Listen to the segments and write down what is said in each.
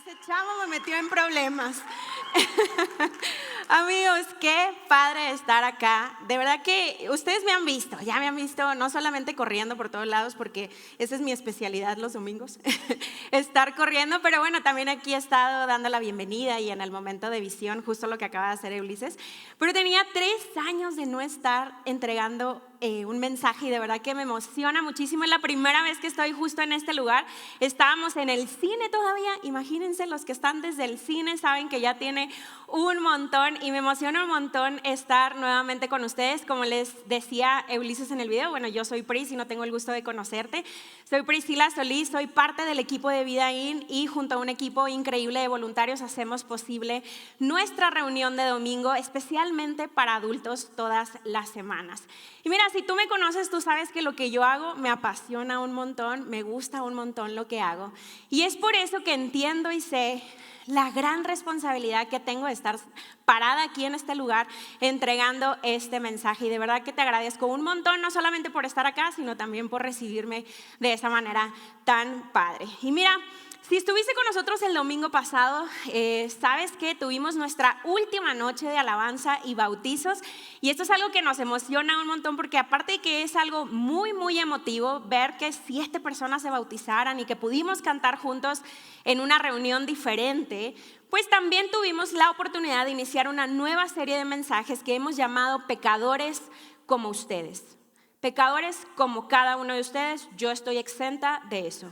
Ese chavo me metió en problemas. Amigos, qué padre estar acá. De verdad que ustedes ya me han visto no solamente corriendo por todos lados, porque esa es mi especialidad los domingos, estar corriendo, pero bueno, también aquí he estado dando la bienvenida y en el momento de visión, justo lo que acaba de hacer Ulises. Pero tenía 3 años de no estar entregando un mensaje y de verdad que me emociona muchísimo. Es la primera vez que estoy justo en este lugar. Estábamos en el cine todavía. Imagínense, los que están desde el cine saben que ya tiene un montón y me emociona un montón estar nuevamente con ustedes. Como les decía Ulises en el video, bueno, yo soy Pris y no tengo el gusto de conocerte. Soy Priscila Solís, soy parte del equipo de Vida In y junto a un equipo increíble de voluntarios hacemos posible nuestra reunión de domingo, especialmente para adultos todas las semanas. Y mira, si tú me conoces, tú sabes que lo que yo hago me apasiona un montón, me gusta un montón lo que hago. Y es por eso que entiendo y sé la gran responsabilidad que tengo de estar parada aquí en este lugar entregando este mensaje. Y de verdad que te agradezco un montón, no solamente por estar acá, sino también por recibirme de esa manera tan padre. Y mira, si estuviste con nosotros el domingo pasado, sabes que tuvimos nuestra última noche de alabanza y bautizos y esto es algo que nos emociona un montón porque aparte de que es algo muy, muy emotivo ver que 7 personas se bautizaran y que pudimos cantar juntos en una reunión diferente, pues también tuvimos la oportunidad de iniciar una nueva serie de mensajes que hemos llamado Pecadores como ustedes. Pecadores como cada uno de ustedes, yo estoy exenta de eso.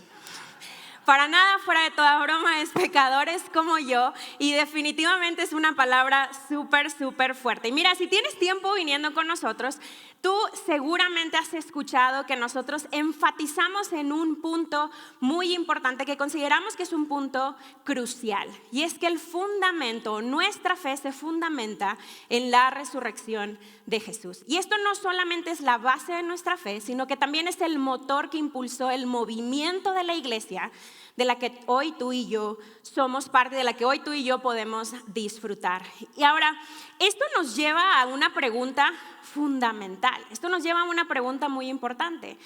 Para nada, fuera de toda broma, es pecadores como yo y definitivamente es una palabra súper, súper fuerte. Y mira, si tienes tiempo viniendo con nosotros, tú seguramente has escuchado que nosotros enfatizamos en un punto muy importante que consideramos que es un punto crucial. Y es que el fundamento, nuestra fe se fundamenta en la resurrección de Jesús. Y esto no solamente es la base de nuestra fe, sino que también es el motor que impulsó el movimiento de la iglesia, de la que hoy tú y yo somos parte, de la que hoy tú y yo podemos disfrutar. Y ahora, esto nos lleva a una pregunta fundamental. Esto nos lleva a una pregunta muy importante.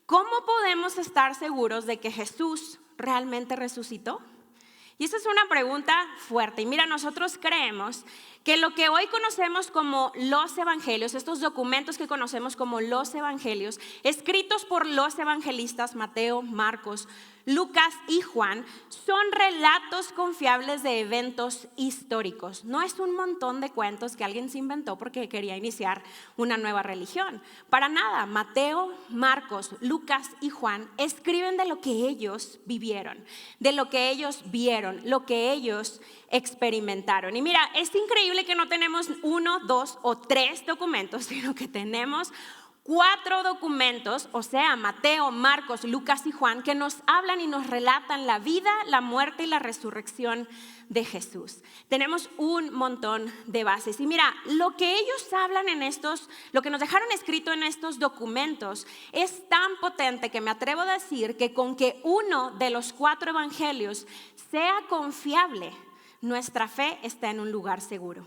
¿Cómo podemos estar seguros de que Jesús realmente resucitó? Y esa es una pregunta fuerte. Y mira, nosotros creemos que lo que hoy conocemos como los evangelios, estos documentos que conocemos como los evangelios, escritos por los evangelistas Mateo, Marcos, Lucas y Juan, son relatos confiables de eventos históricos. No es un montón de cuentos que alguien se inventó porque quería iniciar una nueva religión. Para nada, Mateo, Marcos, Lucas y Juan escriben de lo que ellos vivieron, de lo que ellos vieron, lo que ellos experimentaron. Y mira, es increíble que no tenemos 1, 2 o 3 documentos, sino que tenemos 4 documentos, o sea, Mateo, Marcos, Lucas y Juan, que nos hablan y nos relatan la vida, la muerte y la resurrección de Jesús. Tenemos un montón de bases. Y mira, lo que ellos hablan en lo que nos dejaron escrito en estos documentos es tan potente que me atrevo a decir que con que uno de los 4 evangelios sea confiable, nuestra fe está en un lugar seguro.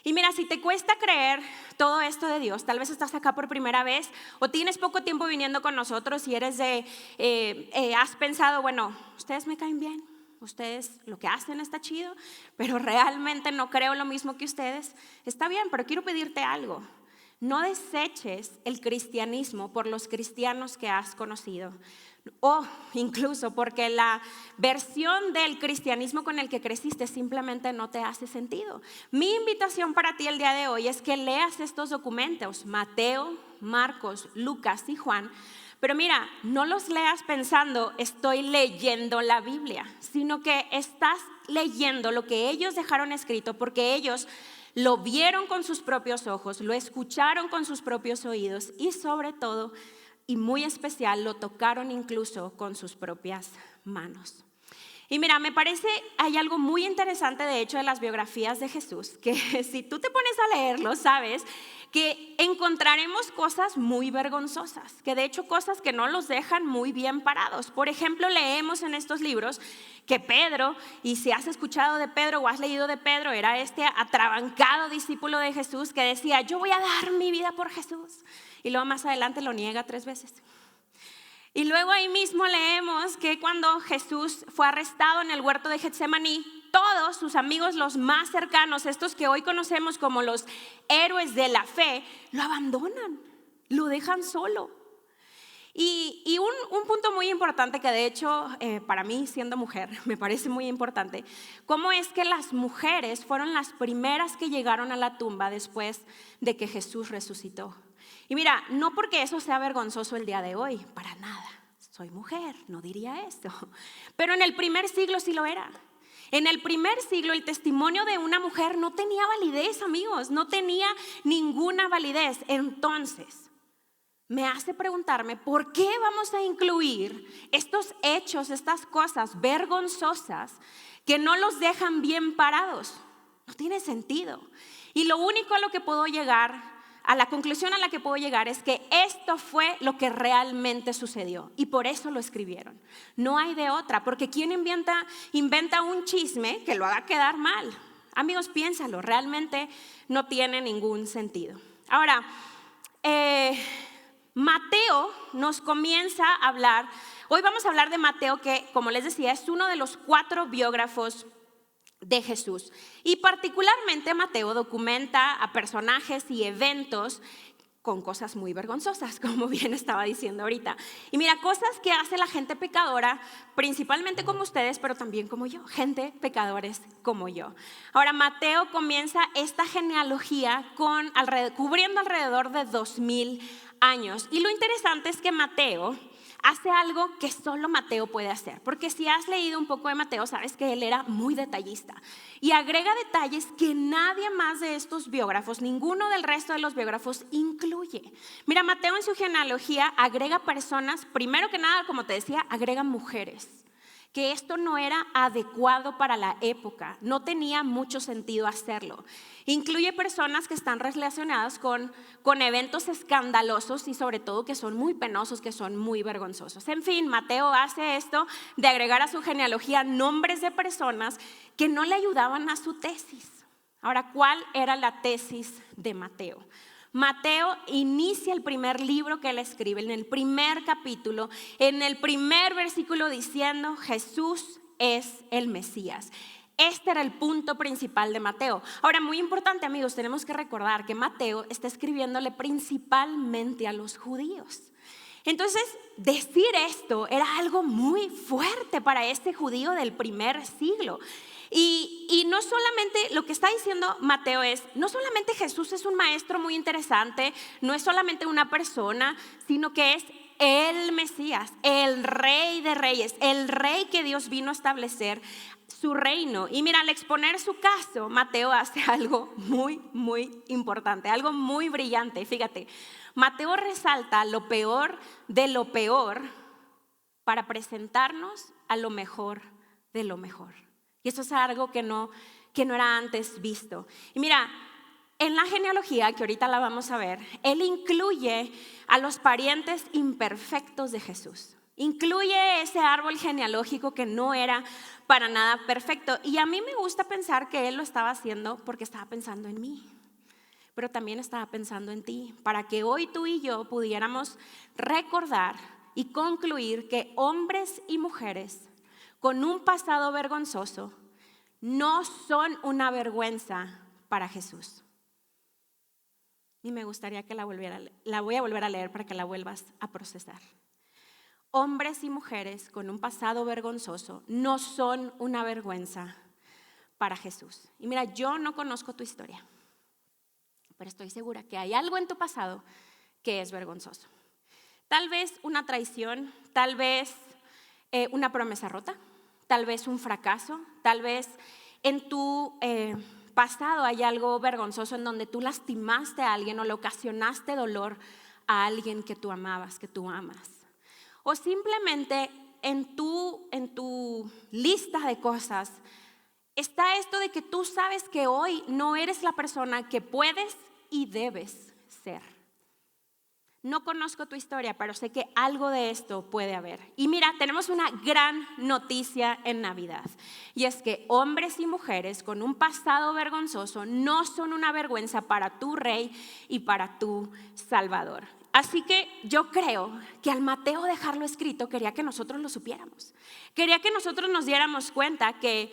Y mira, si te cuesta creer todo esto de Dios, tal vez estás acá por primera vez o tienes poco tiempo viniendo con nosotros y eres has pensado, bueno, ustedes me caen bien, ustedes lo que hacen está chido, pero realmente no creo lo mismo que ustedes. Está bien, pero quiero pedirte algo. No deseches el cristianismo por los cristianos que has conocido. O incluso porque la versión del cristianismo con el que creciste simplemente no te hace sentido. Mi invitación para ti el día de hoy es que leas estos documentos, Mateo, Marcos, Lucas y Juan. Pero mira, no los leas pensando estoy leyendo la Biblia, sino que estás leyendo lo que ellos dejaron escrito porque ellos lo vieron con sus propios ojos, lo escucharon con sus propios oídos y sobre todo y muy especial, lo tocaron incluso con sus propias manos. Y mira, me parece, hay algo muy interesante de hecho de las biografías de Jesús, que si tú te pones a leerlo, sabes que encontraremos cosas muy vergonzosas, que de hecho cosas que no los dejan muy bien parados. Por ejemplo, leemos en estos libros que Pedro, y si has escuchado de Pedro o has leído de Pedro, era este atrabancado discípulo de Jesús que decía, yo voy a dar mi vida por Jesús. Y luego más adelante lo niega 3 veces. Y luego ahí mismo leemos que cuando Jesús fue arrestado en el huerto de Getsemaní, todos sus amigos, los más cercanos, estos que hoy conocemos como los héroes de la fe, lo abandonan, lo dejan solo. Y un punto muy importante que de hecho para mí siendo mujer me parece muy importante, cómo es que las mujeres fueron las primeras que llegaron a la tumba después de que Jesús resucitó. Y mira, no porque eso sea vergonzoso el día de hoy, para nada, soy mujer, no diría esto, pero en el primer siglo sí lo era. En el primer siglo el testimonio de una mujer no tenía validez, amigos, no tenía ninguna validez. Entonces me hace preguntarme, ¿por qué vamos a incluir estos hechos, estas cosas vergonzosas que no los dejan bien parados? No tiene sentido. Y lo único a lo que puedo llegar, a la conclusión a la que puedo llegar es que esto fue lo que realmente sucedió y por eso lo escribieron. No hay de otra, porque ¿quién inventa un chisme que lo haga quedar mal? Amigos, piénsalo, realmente no tiene ningún sentido. Ahora, Mateo nos comienza a hablar, hoy vamos a hablar de Mateo que, como les decía, es uno de los 4 biógrafos de Jesús. Y particularmente Mateo documenta a personajes y eventos con cosas muy vergonzosas, como bien estaba diciendo ahorita. Y mira, cosas que hace la gente pecadora, principalmente como ustedes, pero también como yo, gente pecadores como yo. Ahora, Mateo comienza esta genealogía cubriendo alrededor de 2000 años. Y lo interesante es que Mateo hace algo que solo Mateo puede hacer, porque si has leído un poco de Mateo, sabes que él era muy detallista y agrega detalles que nadie más de estos biógrafos, ninguno del resto de los biógrafos incluye. Mira, Mateo en su genealogía agrega personas, primero que nada, como te decía, agrega mujeres, que esto no era adecuado para la época, no tenía mucho sentido hacerlo. Incluye personas que están relacionadas con eventos escandalosos y sobre todo que son muy penosos, que son muy vergonzosos. En fin, Mateo hace esto de agregar a su genealogía nombres de personas que no le ayudaban a su tesis. Ahora, ¿cuál era la tesis de Mateo? Mateo inicia el primer libro que él escribe, en el primer capítulo, en el primer versículo diciendo: Jesús es el Mesías. Este era el punto principal de Mateo. Ahora, muy importante, amigos, tenemos que recordar que Mateo está escribiéndole principalmente a los judíos. Entonces, decir esto era algo muy fuerte para este judío del primer siglo. Y no solamente lo que está diciendo Mateo es, no solamente Jesús es un maestro muy interesante, no es solamente una persona, sino que es el Mesías, el Rey de Reyes, el Rey que Dios vino a establecer su reino. Y mira, al exponer su caso, Mateo hace algo muy, muy importante, algo muy brillante. Fíjate, Mateo resalta lo peor de lo peor para presentarnos a lo mejor de lo mejor. Y eso es algo que no era antes visto. Y mira, en la genealogía, que ahorita la vamos a ver, él incluye a los parientes imperfectos de Jesús. Incluye ese árbol genealógico que no era para nada perfecto. Y a mí me gusta pensar que él lo estaba haciendo porque estaba pensando en mí, pero también estaba pensando en ti, para que hoy tú y yo pudiéramos recordar y concluir que hombres y mujeres con un pasado vergonzoso no son una vergüenza para Jesús. Y me gustaría que la voy a volver a leer para que la vuelvas a procesar. Hombres y mujeres con un pasado vergonzoso no son una vergüenza para Jesús. Y mira, yo no conozco tu historia, pero estoy segura que hay algo en tu pasado que es vergonzoso. Tal vez una traición, tal vez una promesa rota, tal vez un fracaso, tal vez en tu pasado hay algo vergonzoso en donde tú lastimaste a alguien o le ocasionaste dolor a alguien que tú amabas, que tú amas. O simplemente en tu lista de cosas está esto de que tú sabes que hoy no eres la persona que puedes y debes ser. No conozco tu historia, pero sé que algo de esto puede haber. Y mira, tenemos una gran noticia en Navidad. Y es que hombres y mujeres con un pasado vergonzoso no son una vergüenza para tu Rey y para tu Salvador. Así que yo creo que al Mateo dejarlo escrito quería que nosotros lo supiéramos. Quería que nosotros nos diéramos cuenta que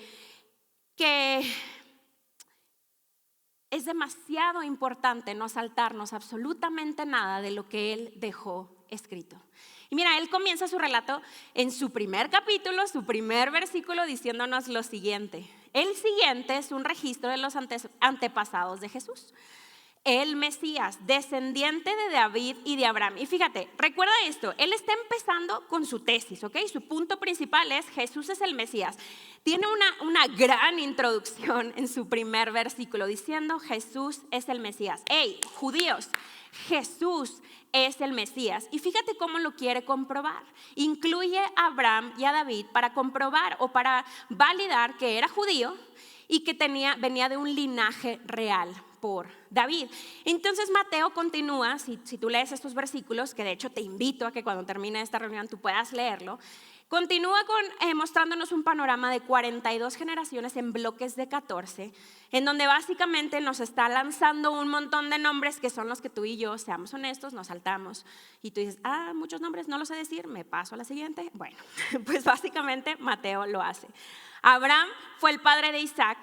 es demasiado importante no saltarnos absolutamente nada de lo que él dejó escrito. Y mira, él comienza su relato en su primer capítulo, su primer versículo, diciéndonos lo siguiente. El siguiente es un registro de los antepasados de Jesús. El Mesías, descendiente de David y de Abraham. Y fíjate, recuerda esto, él está empezando con su tesis, ¿ok? Su punto principal es Jesús es el Mesías. Tiene una gran introducción en su primer versículo diciendo Jesús es el Mesías. ¡Hey, judíos! Jesús es el Mesías. Y fíjate cómo lo quiere comprobar. Incluye a Abraham y a David para comprobar o para validar que era judío y que venía de un linaje real por David. Entonces Mateo continúa, si tú lees estos versículos, que de hecho te invito a que cuando termine esta reunión tú puedas leerlo, continúa mostrándonos un panorama de 42 generaciones en bloques de 14, en donde básicamente nos está lanzando un montón de nombres que son los que tú y yo, seamos honestos, nos saltamos. Y tú dices, muchos nombres no los sé decir, me paso a la siguiente. Bueno, pues básicamente Mateo lo hace. Abraham fue el padre de Isaac.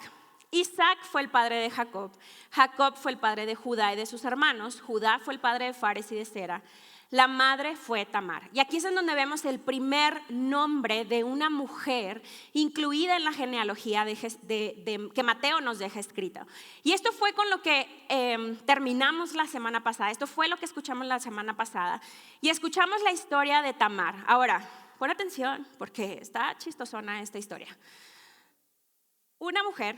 Isaac fue el padre de Jacob. Jacob fue el padre de Judá y de sus hermanos. Judá fue el padre de Fares y de Zera. La madre fue Tamar. Y aquí es en donde vemos el primer nombre de una mujer incluida en la genealogía que Mateo nos deja escrita. Y esto fue con lo que terminamos la semana pasada. Esto fue lo que escuchamos la semana pasada. Y escuchamos la historia de Tamar. Ahora, pon atención porque está chistosona esta historia. Una mujer,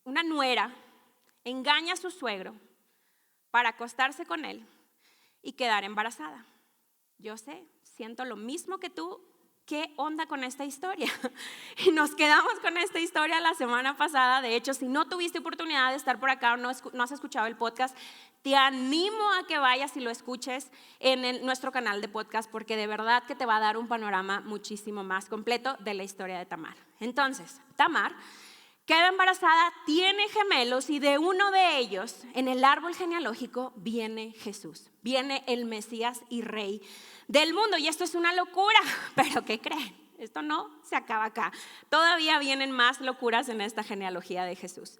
una nuera, engaña a su suegro para acostarse con él y quedar embarazada. Yo sé, siento lo mismo que tú. ¿Qué onda con esta historia? Y nos quedamos con esta historia la semana pasada. De hecho, si no tuviste oportunidad de estar por acá o no has escuchado el podcast, te animo a que vayas y lo escuches en nuestro canal de podcast, porque de verdad que te va a dar un panorama muchísimo más completo de la historia de Tamar. Entonces, Tamar queda embarazada, tiene gemelos y de uno de ellos, en el árbol genealógico, viene Jesús. Viene el Mesías y Rey del mundo. Y esto es una locura, pero ¿qué creen? Esto no se acaba acá. Todavía vienen más locuras en esta genealogía de Jesús.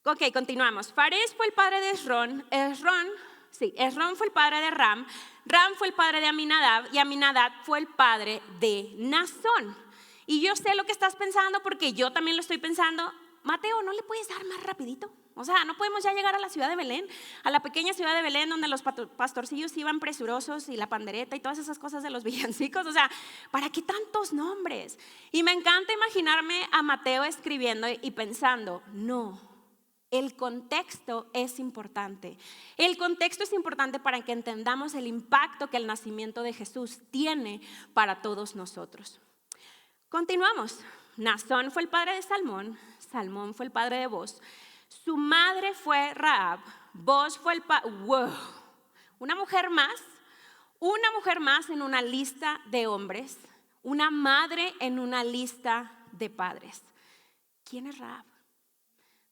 Ok, continuamos. Fares fue el padre de Esrón. Esrón fue el padre de Ram. Ram fue el padre de Aminadab. Y Aminadab fue el padre de Nazón. Y yo sé lo que estás pensando porque yo también lo estoy pensando. Mateo, ¿no le puedes dar más rapidito? O sea, no podemos ya llegar a la ciudad de Belén, a la pequeña ciudad de Belén donde los pastorcillos iban presurosos y la pandereta y todas esas cosas de los villancicos. O sea, ¿para qué tantos nombres? Y me encanta imaginarme a Mateo escribiendo y pensando, no, el contexto es importante. El contexto es importante para que entendamos el impacto que el nacimiento de Jesús tiene para todos nosotros. Continuamos. Nazón fue el padre de Salmón. Salmón fue el padre de Boz. Su madre fue Rahab. Boz fue el padre. ¡Wow! Una mujer más en una lista de hombres. Una madre en una lista de padres. ¿Quién es Rahab?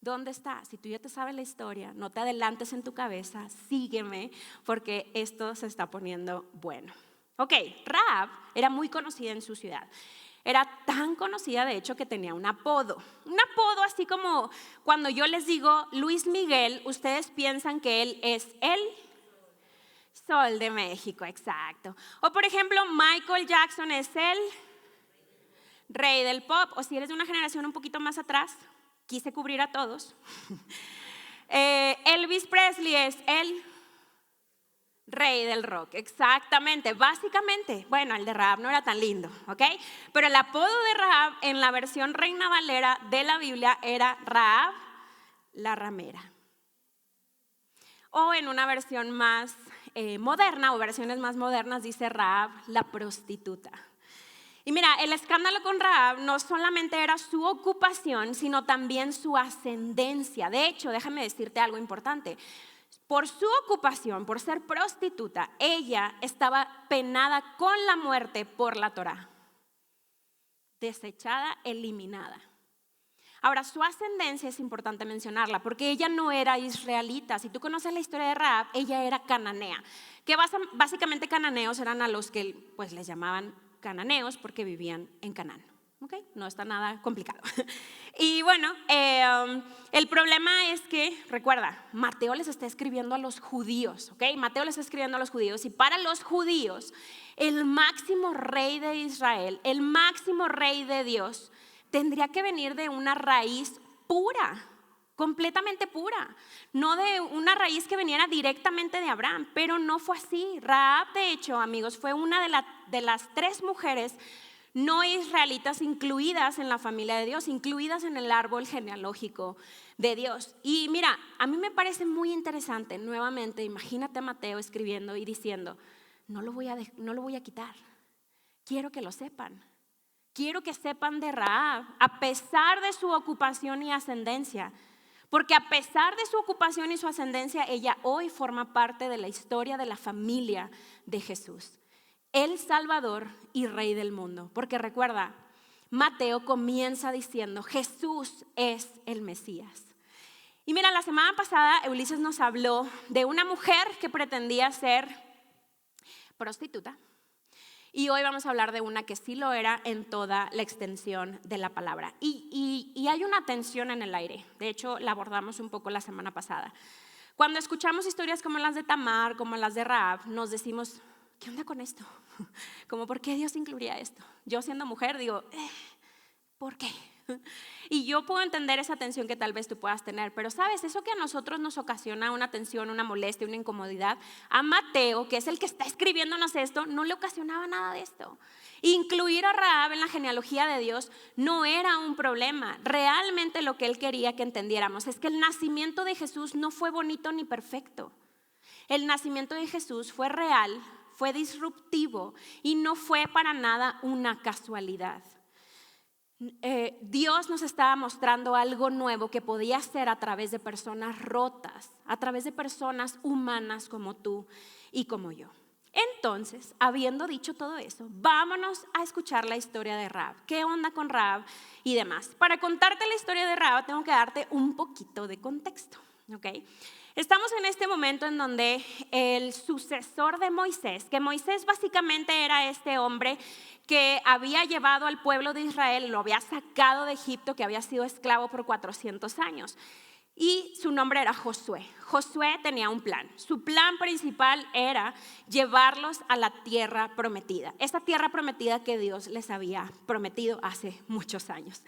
¿Dónde está? Si tú ya te sabes la historia, no te adelantes en tu cabeza, sígueme porque esto se está poniendo bueno. Ok, Rahab era muy conocida en su ciudad. Era tan conocida, de hecho, que tenía un apodo. Un apodo así como cuando yo les digo Luis Miguel, ustedes piensan que él es el Sol de México, exacto. O por ejemplo, Michael Jackson es el rey del pop. O si eres de una generación un poquito más atrás, quise cubrir a todos. Elvis Presley es el rey del rock, exactamente, básicamente. Bueno, el de Rahab no era tan lindo, ¿ok? Pero el apodo de Rahab en la versión Reina Valera de la Biblia era Rahab la ramera. O en una versión más moderna o versiones más modernas dice Rahab la prostituta. Y mira, el escándalo con Rahab no solamente era su ocupación, sino también su ascendencia. De hecho, déjame decirte algo importante. Por su ocupación, por ser prostituta, ella estaba penada con la muerte por la Torá. Desechada, eliminada. Ahora, su ascendencia es importante mencionarla porque ella no era israelita. Si tú conoces la historia de Rahab, ella era cananea. Que básicamente cananeos eran a los que pues les llamaban cananeos porque vivían en Canaán. ¿Okay? No está nada complicado. Y bueno, el problema es que, recuerda, Mateo les está escribiendo a los judíos, ¿ok? Mateo les está escribiendo a los judíos y para los judíos, el máximo rey de Israel, el máximo rey de Dios, tendría que venir de una raíz pura, completamente pura, no de una raíz que viniera directamente de Abraham, pero no fue así. Rahab, de hecho, amigos, fue una de las 3 mujeres no israelitas incluidas en la familia de Dios, incluidas en el árbol genealógico de Dios. Y mira, a mí me parece muy interesante, nuevamente, imagínate a Mateo escribiendo y diciendo, no lo voy a quitar, quiero que lo sepan. Quiero que sepan de Rahab, a pesar de su ocupación y ascendencia, porque a pesar de su ocupación y su ascendencia, ella hoy forma parte de la historia de la familia de Jesús, el Salvador y Rey del mundo. Porque recuerda, Mateo comienza diciendo, Jesús es el Mesías. Y mira, la semana pasada Ulises nos habló de una mujer que pretendía ser prostituta. Y hoy vamos a hablar de una que sí lo era en toda la extensión de la palabra. Y hay una tensión en el aire. De hecho, la abordamos un poco la semana pasada. Cuando escuchamos historias como las de Tamar, como las de Rahab, nos decimos, ¿qué onda con esto? Como, ¿por qué Dios incluiría esto? Yo siendo mujer digo, ¿por qué? Y yo puedo entender esa tensión que tal vez tú puedas tener, pero sabes, eso que a nosotros nos ocasiona una tensión, una molestia, una incomodidad, a Mateo, que es el que está escribiéndonos esto, no le ocasionaba nada de esto. Incluir a Rahab en la genealogía de Dios no era un problema. Realmente lo que él quería que entendiéramos es que el nacimiento de Jesús no fue bonito ni perfecto. El nacimiento de Jesús fue real, fue disruptivo y no fue para nada una casualidad. Dios nos estaba mostrando algo nuevo que podía hacer a través de personas rotas, a través de personas humanas como tú y como yo. Entonces, habiendo dicho todo eso, vámonos a escuchar la historia de Rahab. ¿Qué onda con Rahab y demás? Para contarte la historia de Rahab tengo que darte un poquito de contexto, ¿ok? Estamos en este momento en donde el sucesor de Moisés, que Moisés básicamente era este hombre que había llevado al pueblo de Israel, lo había sacado de Egipto, que había sido esclavo por 400 años. Y su nombre era Josué. Josué tenía un plan. Su plan principal era llevarlos a la tierra prometida. Esa tierra prometida que Dios les había prometido hace muchos años.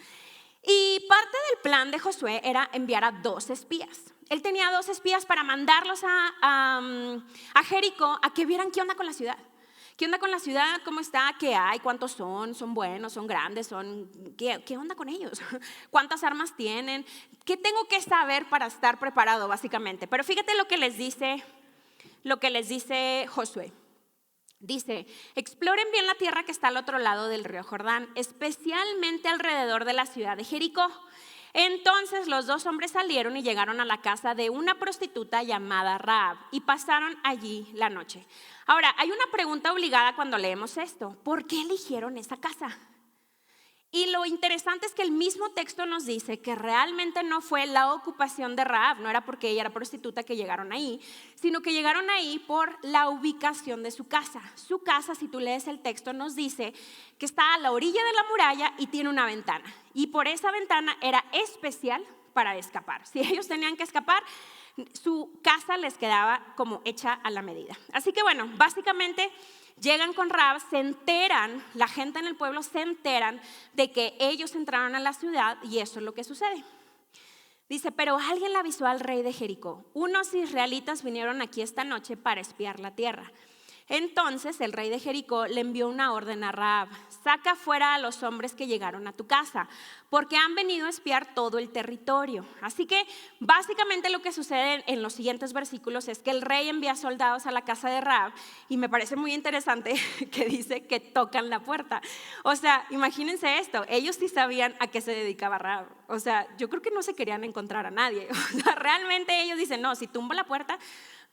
Y parte del plan de Josué era enviar a 2 espías. Él tenía 2 espías para mandarlos a Jericó a que vieran qué onda con la ciudad. ¿Qué onda con la ciudad? ¿Cómo está? ¿Qué hay? ¿Cuántos son? ¿Son buenos? ¿Son grandes? ¿Qué onda con ellos? ¿Cuántas armas tienen? ¿Qué tengo que saber para estar preparado básicamente? Pero fíjate lo que les dice Josué. Dice, exploren bien la tierra que está al otro lado del río Jordán, especialmente alrededor de la ciudad de Jericó. Entonces los 2 hombres salieron y llegaron a la casa de una prostituta llamada Rahab y pasaron allí la noche. Ahora, hay una pregunta obligada cuando leemos esto. ¿Por qué eligieron esa casa? Y lo interesante es que el mismo texto nos dice que realmente no fue la ocupación de Rahab, no era porque ella era prostituta que llegaron ahí, sino que llegaron ahí por la ubicación de su casa. Su casa, si tú lees el texto, nos dice que está a la orilla de la muralla y tiene una ventana. Y por esa ventana era especial para escapar. Si ellos tenían que escapar, su casa les quedaba como hecha a la medida. Así que bueno, básicamente llegan con Rahab, se enteran, la gente en el pueblo se enteran de que ellos entraron a la ciudad y eso es lo que sucede. Dice, pero alguien le avisó al rey de Jericó, unos israelitas vinieron aquí esta noche para espiar la tierra. Entonces el rey de Jericó le envió una orden a Rahab, saca fuera a los hombres que llegaron a tu casa, porque han venido a espiar todo el territorio. Así que básicamente lo que sucede en los siguientes versículos es que el rey envía soldados a la casa de Rahab y me parece muy interesante que dice que tocan la puerta. O sea, imagínense esto, ellos sí sabían a qué se dedicaba Rahab. O sea, yo creo que no se querían encontrar a nadie. O sea, realmente ellos dicen, no, si tumbo la puerta,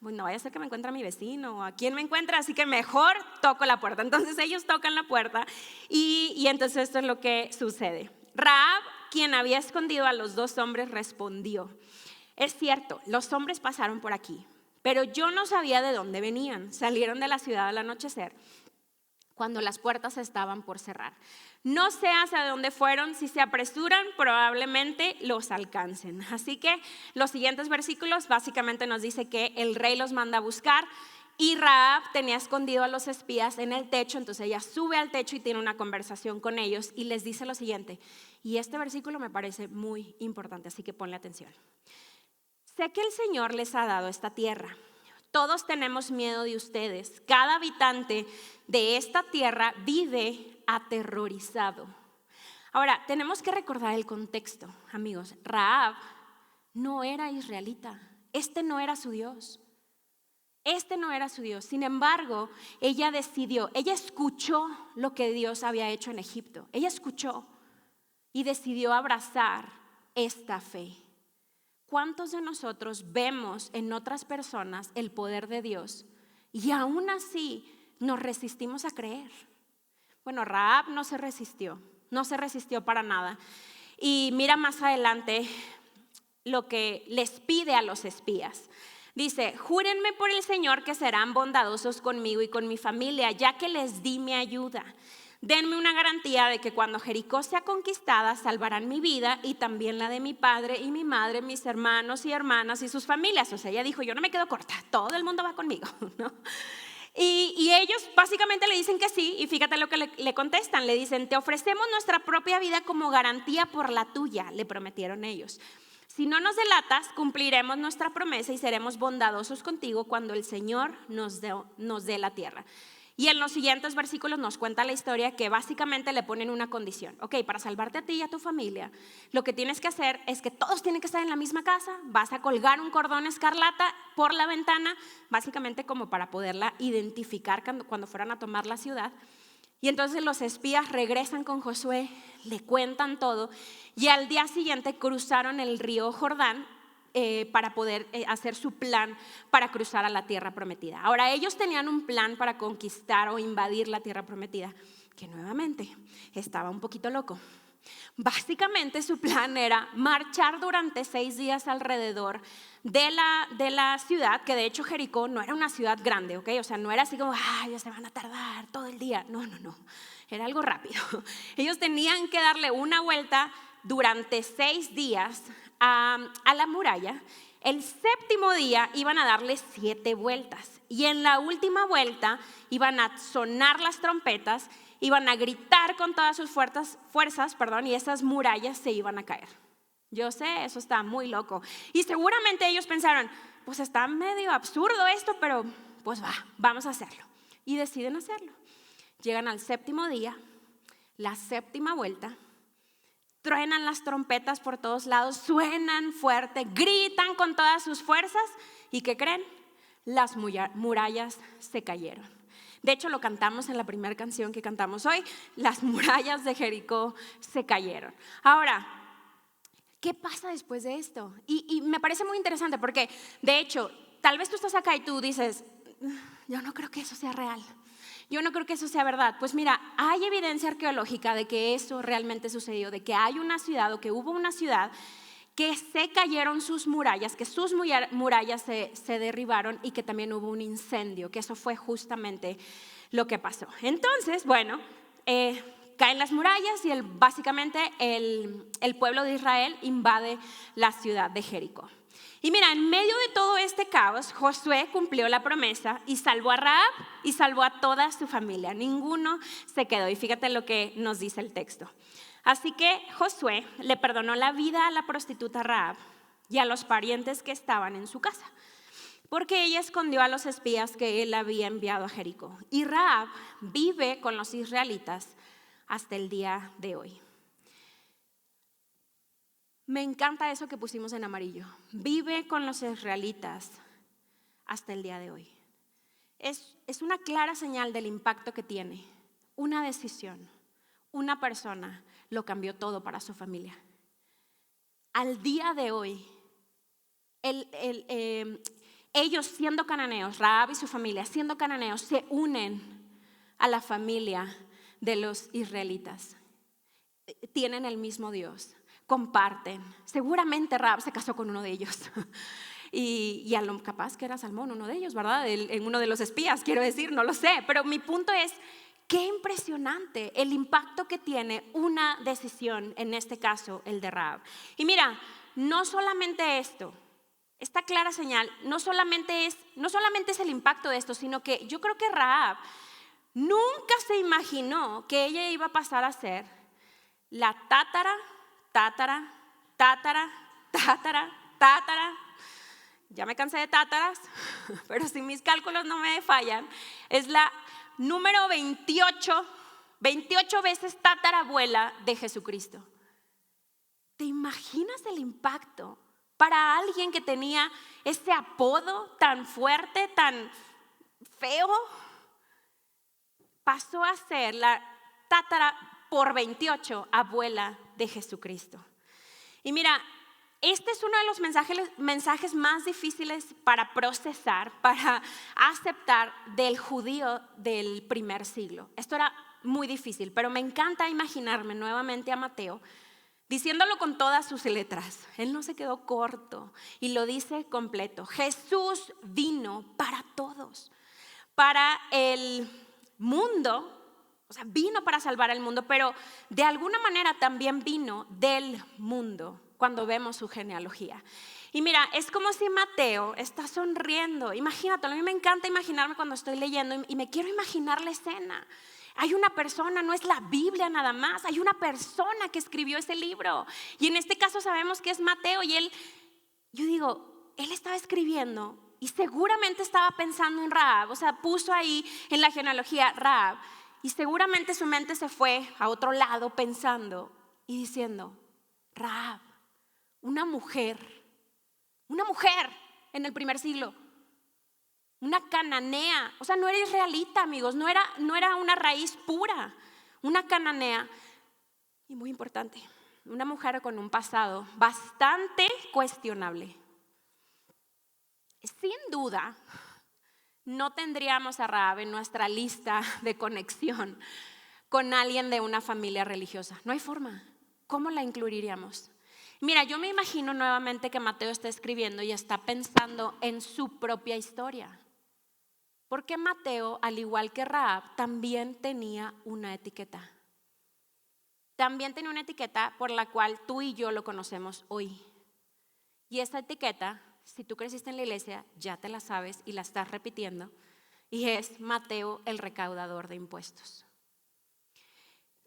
pues no vaya a ser que me encuentre a mi vecino o a quien me encuentre, así que mejor toco la puerta. Entonces ellos tocan la puerta y entonces esto es lo que sucede. Rahab quien había escondido a los 2 hombres, respondió: es cierto, los hombres pasaron por aquí, pero yo no sabía de dónde venían. Salieron de la ciudad al anochecer, cuando las puertas estaban por cerrar. No sé hacia dónde fueron, si se apresuran, probablemente los alcancen. Así que los siguientes versículos básicamente nos dice que el rey los manda a buscar y Rahab tenía escondido a los espías en el techo, entonces ella sube al techo y tiene una conversación con ellos y les dice lo siguiente, y este versículo me parece muy importante, así que ponle atención. Sé que el Señor les ha dado esta tierra. Todos tenemos miedo de ustedes. Cada habitante de esta tierra vive aterrorizado. Ahora, tenemos que recordar el contexto, amigos. Rahab no era israelita. Este no era su Dios. Este no era su Dios. Sin embargo, ella escuchó lo que Dios había hecho en Egipto. Ella escuchó y decidió abrazar esta fe. ¿Cuántos de nosotros vemos en otras personas el poder de Dios y aún así nos resistimos a creer? Bueno, Rahab no se resistió para nada. Y mira más adelante lo que les pide a los espías. Dice: júrenme por el Señor que serán bondadosos conmigo y con mi familia, ya que les di mi ayuda. Denme una garantía de que cuando Jericó sea conquistada salvarán mi vida y también la de mi padre y mi madre, mis hermanos y hermanas y sus familias. O sea, ella dijo: yo no me quedo corta, todo el mundo va conmigo, ¿no? Y ellos básicamente le dicen que sí, y fíjate lo que le contestan. Le dicen: te ofrecemos nuestra propia vida como garantía por la tuya, le prometieron ellos. Si no nos delatas, cumpliremos nuestra promesa y seremos bondadosos contigo cuando el Señor nos dé la tierra. Y en los siguientes versículos nos cuenta la historia que básicamente le ponen una condición. Ok, para salvarte a ti y a tu familia, lo que tienes que hacer es que todos tienen que estar en la misma casa. Vas a colgar un cordón escarlata por la ventana, básicamente como para poderla identificar cuando fueran a tomar la ciudad. Y entonces los espías regresan con Josué, le cuentan todo y al día siguiente cruzaron el río Jordán para poder hacer su plan para cruzar a la tierra prometida. Ahora, ellos tenían un plan para conquistar o invadir la tierra prometida, que nuevamente estaba un poquito loco. Básicamente su plan era marchar durante 6 días alrededor de la ciudad, que de hecho Jericó no era una ciudad grande, ¿ok? O sea, no era así como, ya se van a tardar todo el día. No, era algo rápido. Ellos tenían que darle una vuelta durante 6 días a la muralla. El 7º día iban a darle 7 vueltas y en la última vuelta iban a sonar las trompetas, iban a gritar con todas sus fuerzas, y esas murallas se iban a caer. Yo sé, eso está muy loco y seguramente ellos pensaron: pues está medio absurdo esto, pero pues vamos a hacerlo, y deciden hacerlo. Llegan al 7º día, la 7ª vuelta. Truenan las trompetas por todos lados, suenan fuerte, gritan con todas sus fuerzas. ¿Y qué creen? Las murallas se cayeron. De hecho, lo cantamos en la primera canción que cantamos hoy. Las murallas de Jericó se cayeron. Ahora, ¿qué pasa después de esto? Y me parece muy interesante porque, de hecho, tal vez tú estás acá y tú dices: yo no creo que eso sea real. Yo no creo que eso sea verdad. Pues mira, hay evidencia arqueológica de que eso realmente sucedió, de que hay una ciudad o que hubo una ciudad que se cayeron sus murallas, que sus murallas se derribaron y que también hubo un incendio, que eso fue justamente lo que pasó. Entonces, bueno, caen las murallas y básicamente el pueblo de Israel invade la ciudad de Jericó. Y mira, en medio de todo este caos, Josué cumplió la promesa y salvó a Rahab y salvó a toda su familia. Ninguno se quedó. Y fíjate lo que nos dice el texto. Así que Josué le perdonó la vida a la prostituta Rahab y a los parientes que estaban en su casa, porque ella escondió a los espías que él había enviado a Jericó. Y Rahab vive con los israelitas hasta el día de hoy. Me encanta eso que pusimos en amarillo. Vive con los israelitas hasta el día de hoy. Es una clara señal del impacto que tiene. Una decisión, una persona lo cambió todo para su familia. Al día de hoy, ellos siendo cananeos, Rahab y su familia siendo cananeos, se unen a la familia de los israelitas. Tienen el mismo Dios. comparten. Seguramente Rahab se casó con uno de ellos. Y a lo capaz que era Salmón, uno de ellos, ¿verdad? En uno de los espías, quiero decir, no lo sé. Pero mi punto es, qué impresionante el impacto que tiene una decisión, en este caso el de Rahab. Y mira, no solamente esto, esta clara señal, no solamente es el impacto de esto, sino que yo creo que Rahab nunca se imaginó que ella iba a pasar a ser la tátara, ya me cansé de tátaras, pero si mis cálculos no me fallan, es la número 28 veces tatarabuela de Jesucristo. ¿Te imaginas el impacto para alguien que tenía ese apodo tan fuerte, tan feo? Pasó a ser la tátara por 28 abuela de Jesucristo. Y mira, este es uno de los mensajes más difíciles para procesar, para aceptar del judío del primer siglo. Esto era muy difícil, pero me encanta imaginarme nuevamente a Mateo diciéndolo con todas sus letras. Él no se quedó corto y lo dice completo. Jesús vino para todos, para el mundo. O sea, vino para salvar al mundo, pero de alguna manera también vino del mundo cuando vemos su genealogía. Y mira, es como si Mateo está sonriendo. Imagínate, a mí me encanta imaginarme cuando estoy leyendo y me quiero imaginar la escena. Hay una persona, no es la Biblia nada más, hay una persona que escribió ese libro. Y en este caso sabemos que es Mateo y yo digo, él estaba escribiendo y seguramente estaba pensando en Rahab. O sea, puso ahí en la genealogía Rahab. Y seguramente su mente se fue a otro lado pensando y diciendo, Rahab, una mujer en el primer siglo, una cananea, o sea, no era israelita, amigos, no era una raíz pura, una cananea. Y muy importante, una mujer con un pasado bastante cuestionable. Sin duda, no tendríamos a Rahab en nuestra lista de conexión con alguien de una familia religiosa. No hay forma. ¿Cómo la incluiríamos? Mira, yo me imagino nuevamente que Mateo está escribiendo y está pensando en su propia historia. Porque Mateo, al igual que Rahab, también tenía una etiqueta. También tenía una etiqueta por la cual tú y yo lo conocemos hoy. Y esa etiqueta, si tú creciste en la iglesia, ya te la sabes y la estás repitiendo. Y es Mateo, el recaudador de impuestos.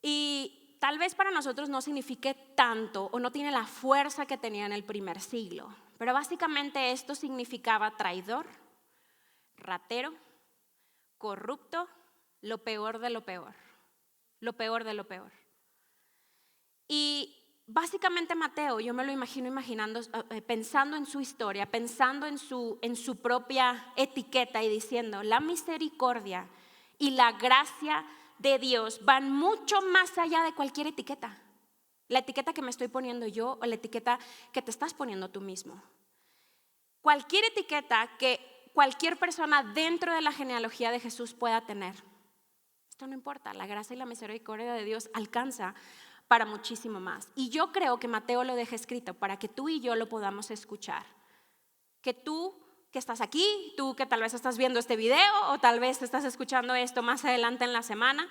Y tal vez para nosotros no signifique tanto o no tiene la fuerza que tenía en el primer siglo. Pero básicamente esto significaba traidor, ratero, corrupto, lo peor de lo peor. Lo peor de lo peor. Y básicamente Mateo, yo me lo imagino pensando en su historia, pensando en su propia etiqueta y diciendo, la misericordia y la gracia de Dios van mucho más allá de cualquier etiqueta. La etiqueta que me estoy poniendo yo o la etiqueta que te estás poniendo tú mismo. Cualquier etiqueta que cualquier persona dentro de la genealogía de Jesús pueda tener. Esto no importa, la gracia y la misericordia de Dios alcanza para muchísimo más. Y yo creo que Mateo lo deja escrito para que tú y yo lo podamos escuchar. Que tú que estás aquí, tú que tal vez estás viendo este video o tal vez estás escuchando esto más adelante en la semana,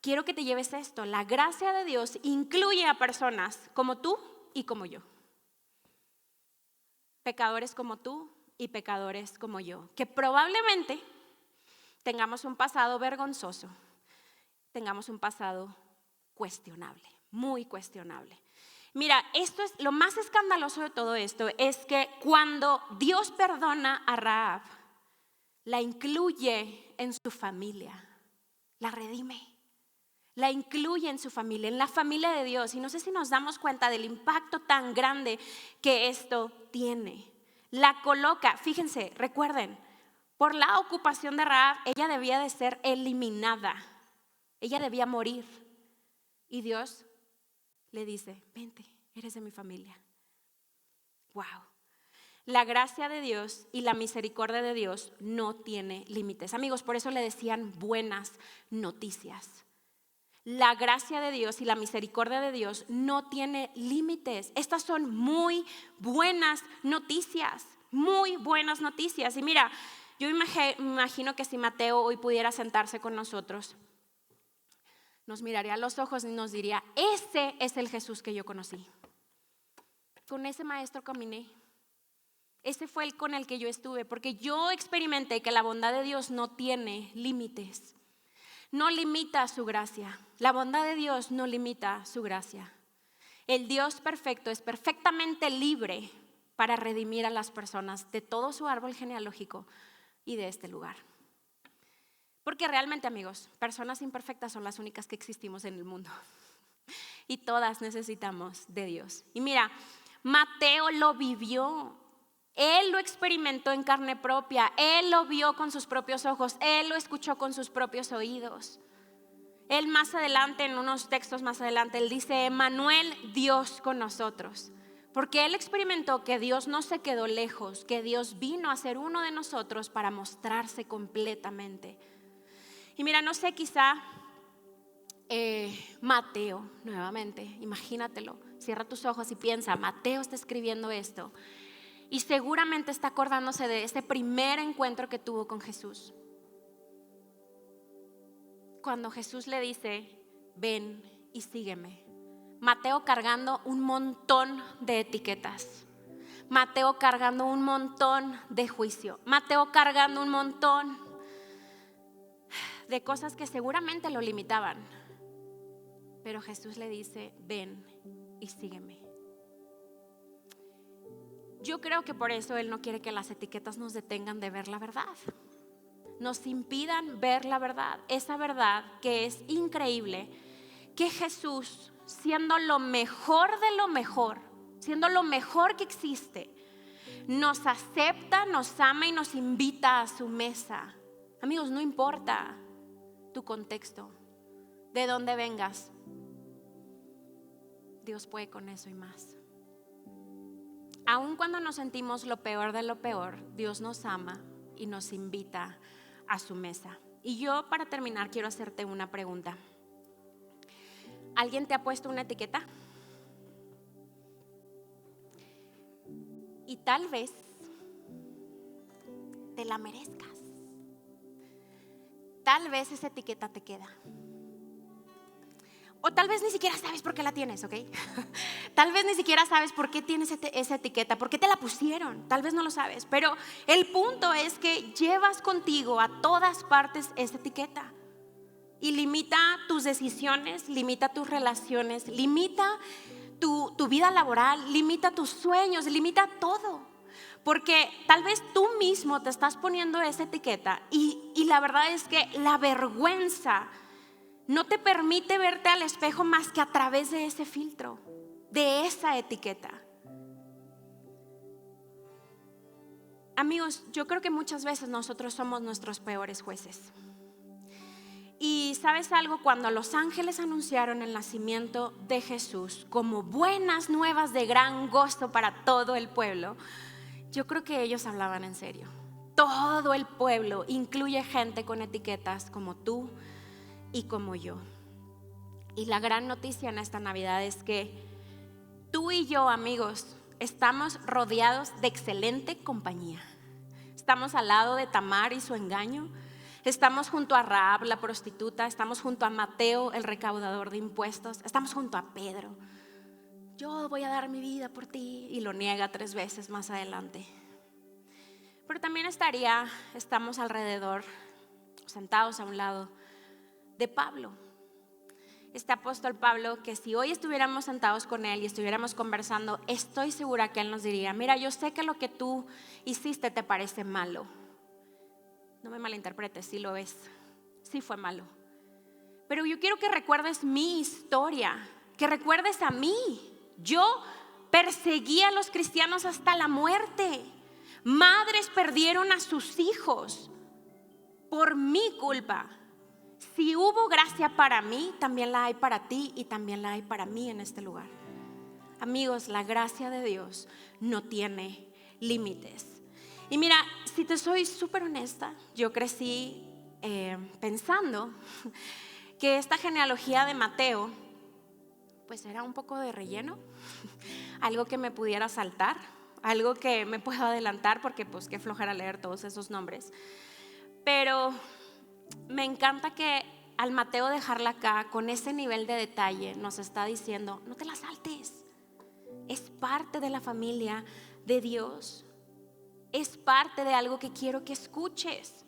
quiero que te lleves esto. La gracia de Dios incluye a personas como tú y como yo. Pecadores como tú y pecadores como yo. Que probablemente tengamos un pasado vergonzoso, tengamos un pasado cuestionable. Muy cuestionable. Mira, esto es lo más escandaloso de todo esto, es que cuando Dios perdona a Rahab, la incluye en su familia, la redime, la incluye en su familia, en la familia de Dios. Y no sé si nos damos cuenta del impacto tan grande que esto tiene. La coloca, fíjense, recuerden, por la ocupación de Rahab, ella debía de ser eliminada, ella debía morir. Y Dios le dice, vente, eres de mi familia. Wow. La gracia de Dios y la misericordia de Dios no tiene límites. Amigos, por eso le decían buenas noticias. la gracia de Dios y la misericordia de Dios no tiene límites. Estas son muy buenas noticias, muy buenas noticias. Y mira, yo imagino que si Mateo hoy pudiera sentarse con nosotros, nos miraría a los ojos y nos diría: ese es el Jesús que yo conocí. Con ese maestro caminé. Ese fue el con el que yo estuve, porque yo experimenté que la bondad de Dios no tiene límites. No limita su gracia. La bondad de Dios no limita su gracia. El Dios perfecto es perfectamente libre para redimir a las personas de todo su árbol genealógico y de este lugar. Porque realmente, amigos, personas imperfectas son las únicas que existimos en el mundo. Y todas necesitamos de Dios. Y mira, Mateo lo vivió. Él lo experimentó en carne propia. Él lo vio con sus propios ojos. Él lo escuchó con sus propios oídos. Él más adelante, en unos textos más adelante, él dice: Emmanuel, Dios con nosotros. Porque él experimentó que Dios no se quedó lejos, que Dios vino a ser uno de nosotros para mostrarse completamente. Y mira, no sé, quizá Mateo, nuevamente, imagínatelo, cierra tus ojos y piensa: Mateo está escribiendo esto y seguramente está acordándose de ese primer encuentro que tuvo con Jesús. Cuando Jesús le dice: ven y sígueme. Mateo cargando un montón de etiquetas. Mateo cargando un montón de juicio. Mateo cargando un montón de cosas que seguramente lo limitaban. Pero Jesús le dice: ven y sígueme. Yo creo que por eso Él no quiere que las etiquetas nos detengan de ver la verdad, nos impidan ver la verdad, esa verdad que es increíble, que Jesús, siendo lo mejor de lo mejor, siendo lo mejor que existe, nos acepta, nos ama y nos invita a su mesa. Amigos, no importa tu contexto, de dónde vengas, Dios puede con eso y más. Aun cuando nos sentimos lo peor de lo peor, Dios nos ama y nos invita a su mesa. Y yo, para terminar, quiero hacerte una pregunta. ¿Alguien te ha puesto una etiqueta? Y tal vez te la merezcas. Tal vez esa etiqueta te queda. O tal vez ni siquiera sabes por qué la tienes, ¿ok? Tal vez ni siquiera sabes por qué tienes esa etiqueta, por qué te la pusieron, tal vez no lo sabes. Pero el punto es que llevas contigo a todas partes esa etiqueta. Y limita tus decisiones, limita tus relaciones, limita tu vida laboral, limita tus sueños, limita todo. Porque tal vez tú mismo te estás poniendo esa etiqueta y la verdad es que la vergüenza no te permite verte al espejo más que a través de ese filtro, de esa etiqueta. Amigos, yo creo que muchas veces nosotros somos nuestros peores jueces. Y ¿sabes algo? Cuando los ángeles anunciaron el nacimiento de Jesús como buenas nuevas de gran gozo para todo el pueblo, yo creo que ellos hablaban en serio. Todo el pueblo incluye gente con etiquetas como tú y como yo. Y la gran noticia en esta Navidad es que tú y yo, amigos, estamos rodeados de excelente compañía. Estamos al lado de Tamar y su engaño. Estamos junto a Rahab, la prostituta. Estamos junto a Mateo, el recaudador de impuestos. Estamos junto a Pedro. Yo voy a dar mi vida por ti. Y lo niega 3 veces más adelante. Pero también estamos alrededor, sentados a un lado de Pablo, este apóstol Pablo, que si hoy estuviéramos sentados con él y estuviéramos conversando, estoy segura que él nos diría: mira, yo sé que lo que tú hiciste te parece malo. No me malinterpretes, sí lo es, sí fue malo. Pero yo quiero que recuerdes mi historia, que recuerdes a mí. Yo perseguí a los cristianos hasta la muerte. Madres perdieron a sus hijos por mi culpa. Si hubo gracia para mí, también la hay para ti y también la hay para mí en este lugar. Amigos, la gracia de Dios no tiene límites. Y mira, si te soy súper honesta, yo crecí pensando que esta genealogía de Mateo pues era un poco de relleno, algo que me pudiera saltar, algo que me puedo adelantar porque pues qué flojera leer todos esos nombres. Pero me encanta que al Mateo dejarla acá con ese nivel de detalle nos está diciendo, no te la saltes, es parte de la familia de Dios, es parte de algo que quiero que escuches.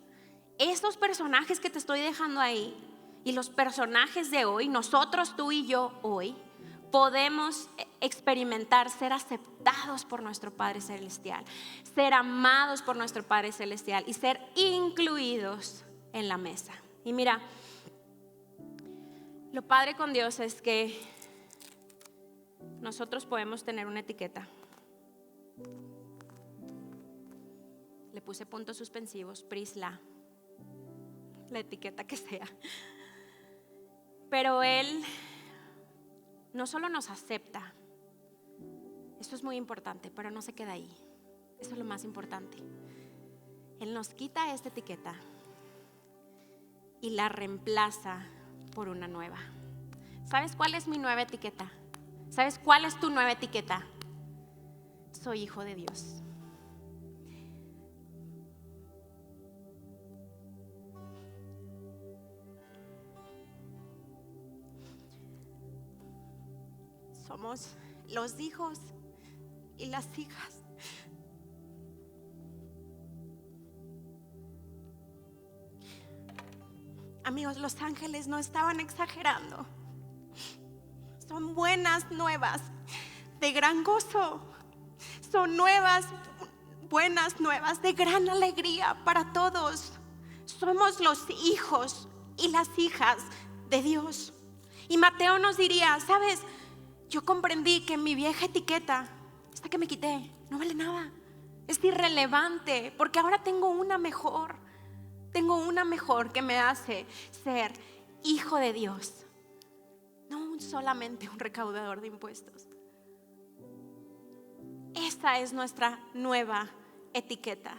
Estos personajes que te estoy dejando ahí y los personajes de hoy, nosotros, tú y yo hoy, podemos experimentar ser aceptados por nuestro Padre Celestial, ser amados por nuestro Padre Celestial y ser incluidos en la mesa. Y mira, lo padre con Dios es que nosotros podemos tener una etiqueta. Le puse puntos suspensivos, Prisla, la etiqueta que sea. Pero Él no solo nos acepta, eso es muy importante, pero no se queda ahí. Eso es lo más importante. Él nos quita esta etiqueta y la reemplaza por una nueva. ¿Sabes cuál es mi nueva etiqueta? ¿Sabes cuál es tu nueva etiqueta? Soy hijo de Dios. Somos los hijos y las hijas. Amigos, los ángeles no estaban exagerando. Son buenas nuevas de gran gozo. Son nuevas, buenas nuevas de gran alegría para todos. Somos los hijos y las hijas de Dios. Y Mateo nos diría, ¿sabes? Yo comprendí que mi vieja etiqueta, esta que me quité, no vale nada. Es irrelevante porque ahora tengo una mejor. Tengo una mejor que me hace ser hijo de Dios. No solamente un recaudador de impuestos. Esta es nuestra nueva etiqueta.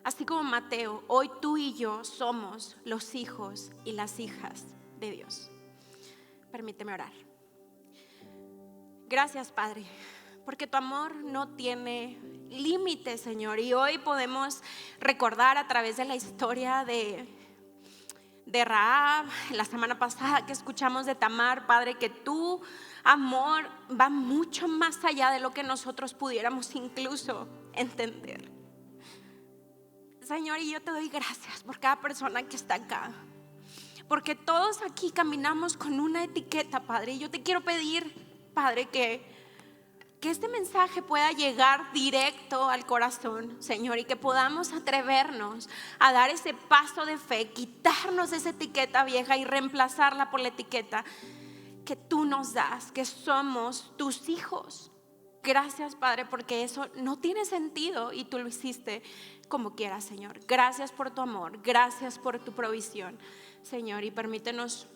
Así como Mateo, hoy tú y yo somos los hijos y las hijas de Dios. Permíteme orar. Gracias, Padre, porque tu amor no tiene límites, Señor. Y hoy podemos recordar a través de la historia de Rahab, la semana pasada que escuchamos de Tamar, Padre, que tu amor va mucho más allá de lo que nosotros pudiéramos incluso entender. Señor, y yo te doy gracias por cada persona que está acá, porque todos aquí caminamos con una etiqueta, Padre. Y yo te quiero pedir, Padre, que este mensaje pueda llegar directo al corazón, Señor, y que podamos atrevernos a dar ese paso de fe, quitarnos esa etiqueta vieja y reemplazarla por la etiqueta que tú nos das, que somos tus hijos. Gracias, Padre, porque eso no tiene sentido y tú lo hiciste como quieras, Señor. Gracias por tu amor, gracias por tu provisión, Señor, y permítenos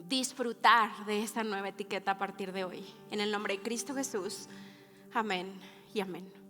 disfrutar de esta nueva etiqueta a partir de hoy. En el nombre de Cristo Jesús, amén y amén.